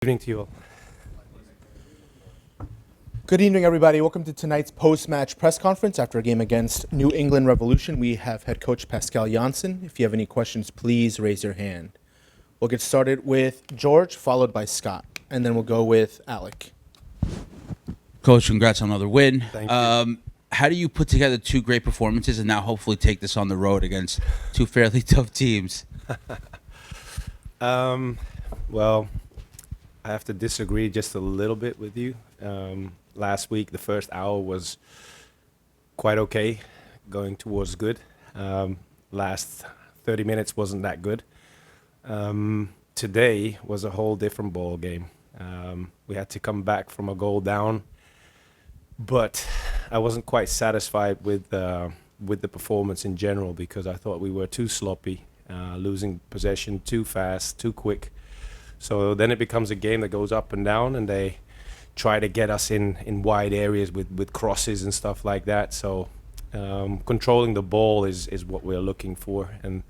Evening to you all. Good evening, everybody. Welcome to tonight's post-match press conference after a game against New England Revolution. We have head coach Pascal Jansen. If you have any questions, please raise your hand. We'll get started with George, followed by Scott, and then we'll go with Alec. Coach, congrats on another win. Thank you. How do you put together two great performances and now hopefully take this on the road against two fairly tough teams? Well, I have to disagree just a little bit with you. Last week, the first hour was quite okay, going towards good. Last 30 minutes wasn't that good. Today was a whole different ball game. We had to come back from a goal down, but I wasn't quite satisfied with the performance in general because I thought we were too sloppy, losing possession too fast, too quick. So then it becomes a game that goes up and down, and they try to get us in wide areas with crosses and stuff like that. So controlling the ball is what we're looking for, and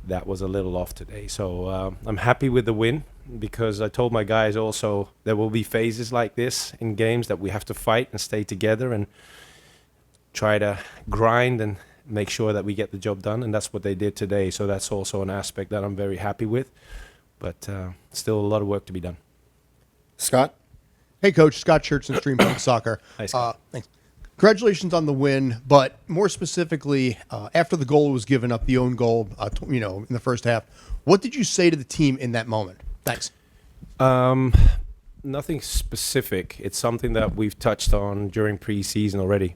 that was a little off today. So I'm happy with the win because I told my guys also there will be phases like this in games that we have to fight and stay together and try to grind and make sure that we get the job done, and that's what they did today. So that's also an aspect that I'm very happy with. But still a lot of work to be done. Scott? Hey, Coach. Scott Church, Stream Punk Soccer. Hi, Scott. Thanks. Congratulations on the win, but more specifically, after the goal was given up, the own goal, in the first half, what did you say to the team in that moment? Thanks. Nothing specific. It's something that we've touched on during preseason already,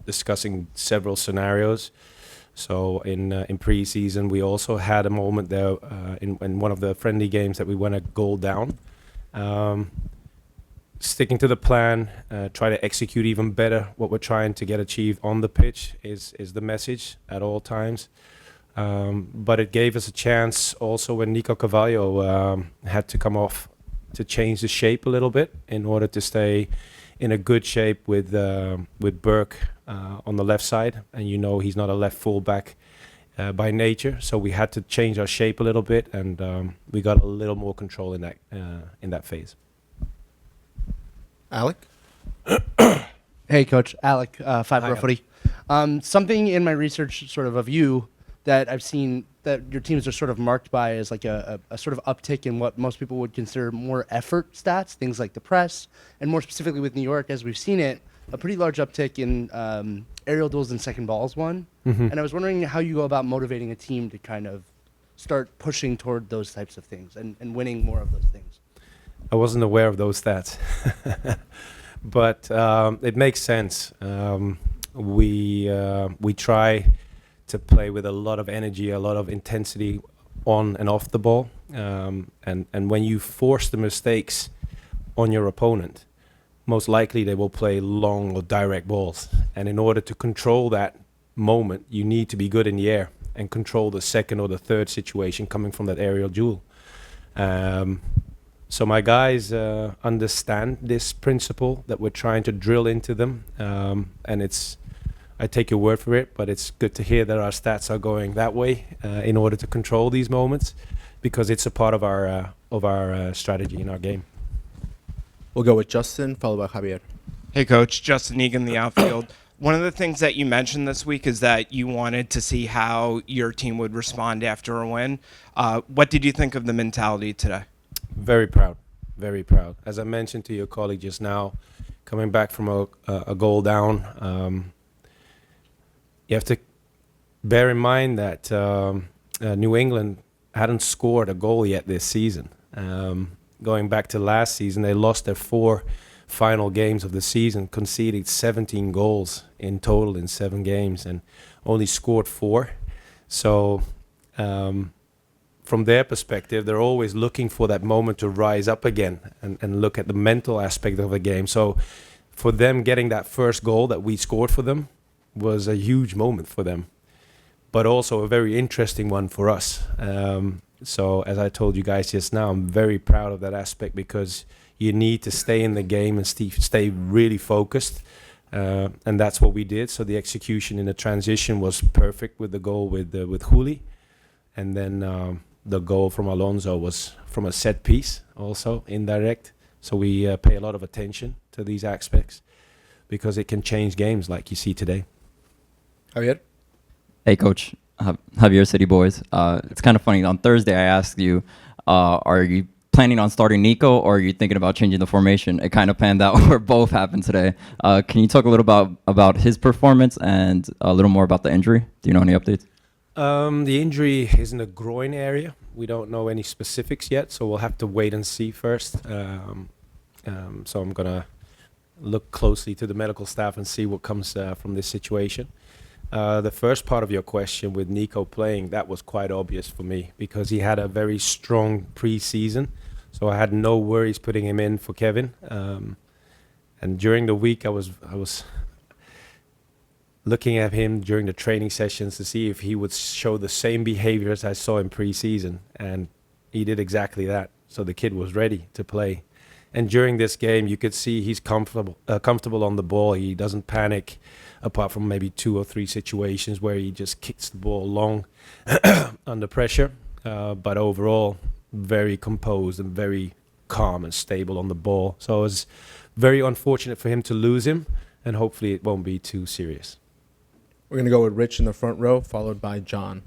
discussing several scenarios. So in preseason, we also had a moment there in one of the friendly games that we went a goal down. Sticking to the plan, try to execute even better what we're trying to get achieved on the pitch is the message at all times. But it gave us a chance also when Nico Carvalho had to come off to change the shape a little bit in order to stay in a good shape with Burke on the left side, and he's not a left fullback by nature, so we had to change our shape a little bit, and we got a little more control in that phase. Alec? Hey, Coach. Alec, Five Row Alec. Footy. Something in my research sort of you that I've seen that your teams are sort of marked by is like a sort of uptick in what most people would consider more effort stats, things like the press, and more specifically with New York, as we've seen it, a pretty large uptick in aerial duels and second balls won. Mm-hmm. And I was wondering how you go about motivating a team to kind of start pushing toward those types of things and winning more of those things. I wasn't aware of those stats, but it makes sense. We try to play with a lot of energy, a lot of intensity on and off the ball, and when you force the mistakes on your opponent, most likely they will play long or direct balls. And in order to control that moment, you need to be good in the air and control the second or the third situation coming from that aerial duel. So my guys understand this principle that we're trying to drill into them, and I take your word for it, but it's good to hear that our stats are going that way in order to control these moments, because it's a part of our strategy in our game. We'll go with Justin, followed by Javier. Hey, Coach. Justin Egan, the outfield. One of the things that you mentioned this week is that you wanted to see how your team would respond after a win. What did you think of the mentality today? Very proud, very proud. As I mentioned to your colleague just now, coming back from a goal down, you have to bear in mind that New England hadn't scored a goal yet this season. Going back to last season, they lost their 4 final games of the season, conceded 17 goals in total in 7 games, and only scored 4. So from their perspective, they're always looking for that moment to rise up again and look at the mental aspect of the game. So for them, getting that first goal that we scored for them was a huge moment for them, but also a very interesting one for us. So as I told you guys just now, I'm very proud of that aspect, because you need to stay in the game and stay really focused. And that's what we did. So the execution in the transition was perfect with the goal with Juli. And then the goal from Alonso was from a set piece, also indirect. So we pay a lot of attention to these aspects because it can change games like you see today. Javier? Hey, Coach. Javier City Boys. It's kind of funny. On Thursday, I asked you, are you planning on starting Nico or are you thinking about changing the formation? It kind of panned out where both happened today. Can you talk a little about his performance and a little more about the injury? Do you know any updates? The injury is in the groin area. We don't know any specifics yet, so we'll have to wait and see first. So I'm going to look closely to the medical staff and see what comes from this situation. The first part of your question with Nico playing, that was quite obvious for me because he had a very strong pre-season. So I had no worries putting him in for Kevin. And during the week, I was looking at him during the training sessions to see if he would show the same behavior as I saw in pre-season. And he did exactly that. So the kid was ready to play. And during this game, you could see he's comfortable on the ball. He doesn't panic, apart from maybe 2 or 3 situations where he just kicks the ball long under pressure. But overall, very composed and very calm and stable on the ball. So it was very unfortunate for him to lose him, and hopefully it won't be too serious. We're going to go with Rich in the front row, followed by John.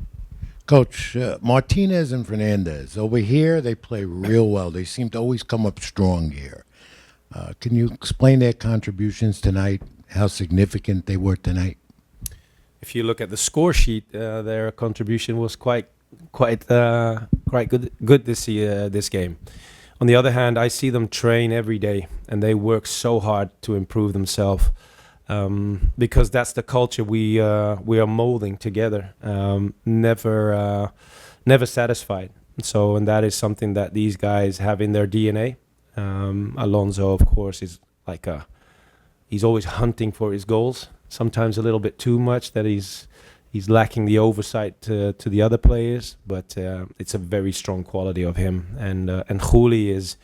Coach, Martinez and Fernandez, over here, they play real well. They seem to always come up strong here. Can you explain their contributions tonight, how significant they were tonight? If you look at the score sheet, their contribution was quite good this game. On the other hand, I see them train every day, and they work so hard to improve themselves. Because that's the culture we are molding together. Never satisfied. So, and that is something that these guys have in their DNA. Alonso, of course, is like he's always hunting for his goals. Sometimes a little bit too much, that he's lacking the oversight to the other players. But it's a very strong quality of him. And Juli is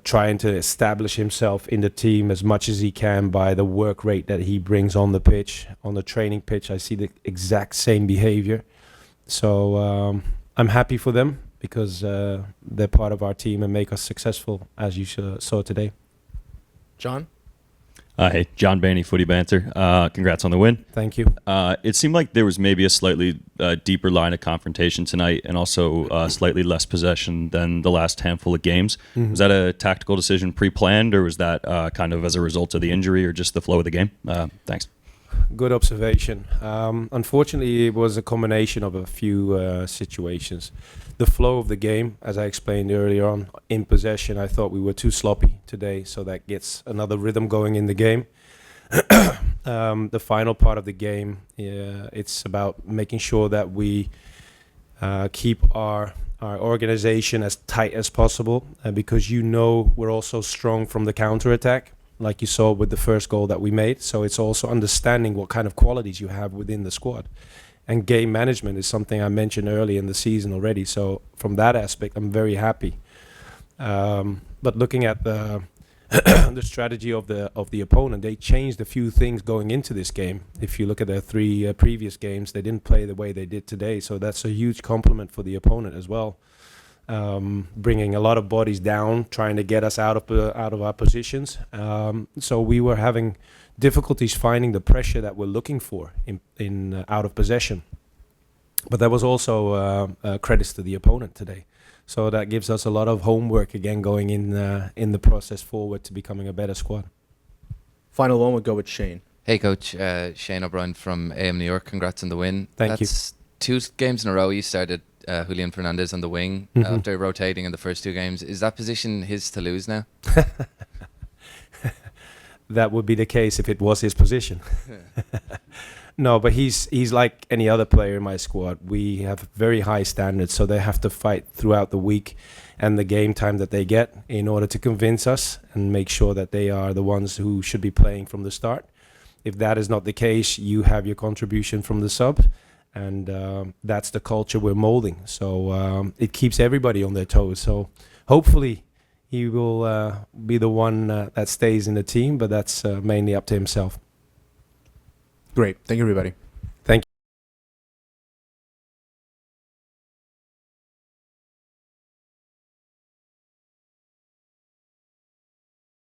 trying to establish himself in the team as much as he can by the work rate that he brings on the pitch. On the training pitch, I see the exact same behavior. So I'm happy for them because they're part of our team and make us successful, as you saw today. John? Hey, John Bainey, Footy Banter. Congrats on the win. Thank you. It seemed like there was maybe a slightly deeper line of confrontation tonight and also slightly less possession than the last handful of games. Mm-hmm. Was that a tactical decision pre-planned, or was that kind of as a result of the injury or just the flow of the game? Thanks. Good observation. Unfortunately, it was a combination of a few situations. The flow of the game, as I explained earlier on, in possession, I thought we were too sloppy today, so that gets another rhythm going in the game. The final part of the game, it's about making sure that we keep our organization as tight as possible, because we're also strong from the counter-attack, like you saw with the first goal that we made. So it's also understanding what kind of qualities you have within the squad. And game management is something I mentioned early in the season already. So from that aspect, I'm very happy. But looking at the the strategy of the opponent, they changed a few things going into this game. If you look at their 3 previous games, they didn't play the way they did today. So that's a huge compliment for the opponent as well. Bringing a lot of bodies down, trying to get us out of our positions. So we were having difficulties finding the pressure that we're looking for in out of possession. But that was also credits to the opponent today. So that gives us a lot of homework again going in the process forward to becoming a better squad. Final one would go with Shane. Hey, Coach. Shane O'Brien from AM New York. Congrats on the win. Thank you. That's 2 games in a row you started Julian Fernandez on the wing after rotating in the first 2 games. Is that position his to lose now? That would be the case if it was his position. No, but he's like any other player in my squad. We have very high standards, so they have to fight throughout the week and the game time that they get in order to convince us and make sure that they are the ones who should be playing from the start. If that is not the case, you have your contribution from the sub, and that's the culture we're molding. So it keeps everybody on their toes. So hopefully he will be the one that stays in the team, but that's mainly up to himself. Great. Thank you, everybody.